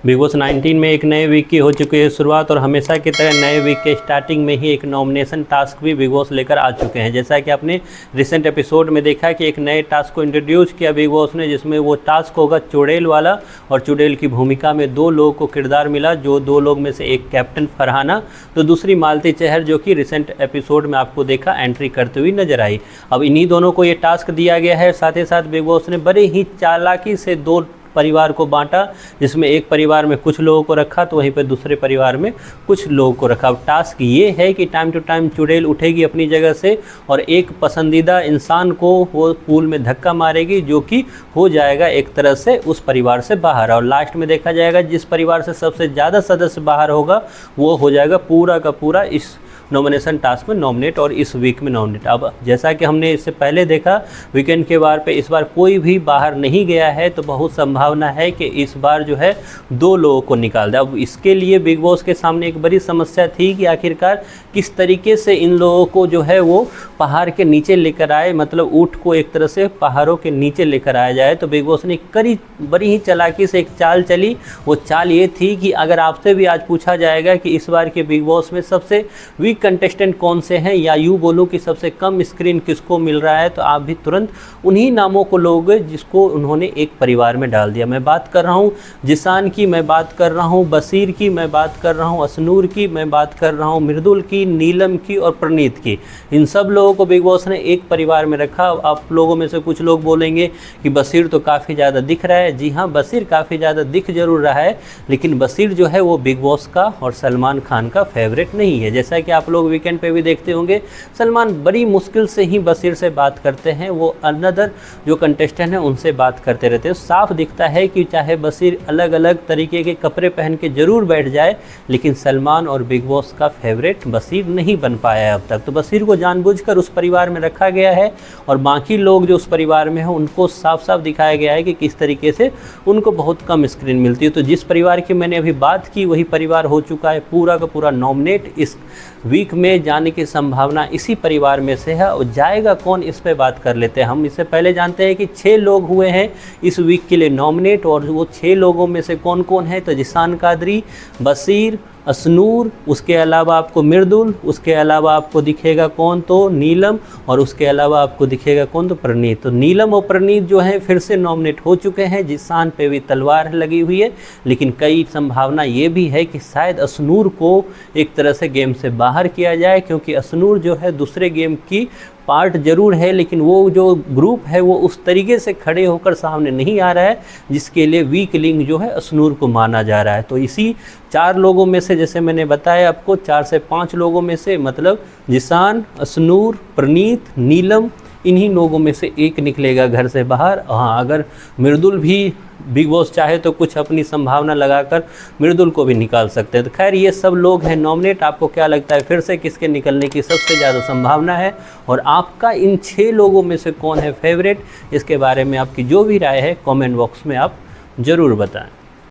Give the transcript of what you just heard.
Big boss 19 में एक नए वीक की हो चुकी है शुरुआत और हमेशा की तरह नए वीक के स्टार्टिंग में ही एक नॉमिनेशन टास्क भी बिग बॉस लेकर आ चुके हैं। जैसा कि आपने रिसेंट एपिसोड में देखा कि एक नए टास्क को इंट्रोड्यूस किया बिग बॉस ने, जिसमें वो टास्क होगा चुड़ैल वाला। और चुड़ैल की भूमिका में दो लोगों को किरदार मिला, जो दो लोग में से एक कैप्टन फरहाना तो दूसरी मालती चहर, जो कि रिसेंट एपिसोड में आपको देखा एंट्री करते हुए नजर आई। अब इन्हीं दोनों को ये टास्क दिया गया है। साथ ही साथ बिग बॉस ने बड़े ही चालाकी से दो परिवार को बांटा, जिसमें एक परिवार में कुछ लोगों को रखा तो वहीं पर दूसरे परिवार में कुछ लोगों को रखा। अब टास्क ये है कि टाइम टू टाइम चुड़ैल उठेगी अपनी जगह से और एक पसंदीदा इंसान को वो पूल में धक्का मारेगी, जो कि हो जाएगा एक तरह से उस परिवार से बाहर। और लास्ट में देखा जाएगा जिस परिवार से सबसे ज़्यादा सदस्य बाहर होगा वो हो जाएगा पूरा का पूरा इस नॉमिनेशन टास्क में नॉमिनेट और इस वीक में नॉमिनेट। अब जैसा कि हमने इससे पहले देखा वीकेंड के बार पे इस बार कोई भी बाहर नहीं गया है, तो बहुत संभावना है कि इस बार जो है दो लोगों को निकाल दे। अब इसके लिए बिग बॉस के सामने एक बड़ी समस्या थी कि आखिरकार किस तरीके से इन लोगों को जो है वो पहाड़ के नीचे लेकर आए, मतलब ऊँट को एक तरह से पहाड़ों के नीचे लेकर आया जाए। तो बिग बॉस ने बड़ी ही चालाकी से एक चाल चली। वो चाल ये थी कि अगर आपसे भी आज पूछा जाएगा कि इस बार के बिग बॉस में सबसे वीक कंटेस्टेंट कौन से हैं, या यूँ बोलूँ कि सबसे कम स्क्रीन किसको मिल रहा है, तो आप भी तुरंत उन्हीं नामों को लोगे जिसको उन्होंने एक परिवार में डाल दिया। मैं बात कर रहा हूँ जिसान की, मैं बात कर रहा हूँ बसीर की, मैं बात कर रहा हूँ असनूर की, मैं बात कर रहा हूँ मृदुल की, नीलम की और प्रणीत की। इन सब लोगों को बिग बॉस ने एक परिवार में रखा। आप लोगों में से कुछ लोग बोलेंगे कि बसीर तो काफ़ी ज़्यादा दिख रहा है। जी हाँ, बसीर काफ़ी ज़्यादा दिख जरूर रहा है, लेकिन बसीर जो है वो बिग बॉस का और सलमान खान का फेवरेट नहीं है। जैसा कि आप लोग वीकेंड पे भी देखते होंगे, सलमान बड़ी मुश्किल से ही बसीर से बात करते हैं। वो अनदर जो कंटेस्टेंट हैं उनसे बात करते रहते हैं। साफ दिखता है कि चाहे बसीर अलग अलग तरीके के कपड़े पहन के ज़रूर बैठ जाए, लेकिन सलमान और बिग बॉस का फेवरेट बसीर नहीं बन पाया है अब तक। तो बसीर को जानबूझकर उस परिवार में रखा गया है और बाकी लोग जो उस परिवार में हैं उनको साफ साफ दिखाया गया है कि किस तरीके से उनको बहुत कम स्क्रीन मिलती है। तो जिस परिवार की मैंने अभी बात की वही परिवार हो चुका है पूरा का पूरा नॉमिनेट। इस वीक में जाने की संभावना इसी परिवार में से है। और जाएगा कौन, इस पे बात कर लेते हैं। हम इससे पहले जानते हैं कि 6 लोग हुए हैं इस वीक के लिए नॉमिनेट, और वो 6 लोगों में से कौन कौन है, तो जिसान कादरी, बसीर, असनूर, उसके अलावा आपको मृदुल, उसके अलावा आपको दिखेगा कौन, तो नीलम, और उसके अलावा आपको दिखेगा कौन, तो प्रणीत। तो नीलम और प्रणीत जो हैं फिर से नॉमिनेट हो चुके हैं। जिसान पे भी तलवार लगी हुई है, लेकिन कई संभावना ये भी है कि शायद असनूर को एक तरह से गेम से बाहर किया जाए, क्योंकि असनूर जो है दूसरे गेम की पार्ट जरूर है, लेकिन वो जो ग्रुप है वो उस तरीके से खड़े होकर सामने नहीं आ रहा है जिसके लिए वीक लिंक जो है असनूर को माना जा रहा है। तो इसी 4 लोगों में से, जैसे मैंने बताया आपको, 4 से 5 लोगों में से, मतलब जिसान, असनूर, प्रणीत, नीलम, इन्हीं लोगों में से एक निकलेगा घर से बाहर। हाँ, अगर मृदुल भी बिग बॉस चाहे तो कुछ अपनी संभावना लगाकर मृदुल को भी निकाल सकते हैं। तो खैर ये सब लोग हैं नॉमिनेट। आपको क्या लगता है फिर से किसके निकलने की सबसे ज़्यादा संभावना है, और आपका इन 6 लोगों में से कौन है फेवरेट? इसके बारे में आपकी जो भी राय है कमेंट बॉक्स में आप ज़रूर बताएं।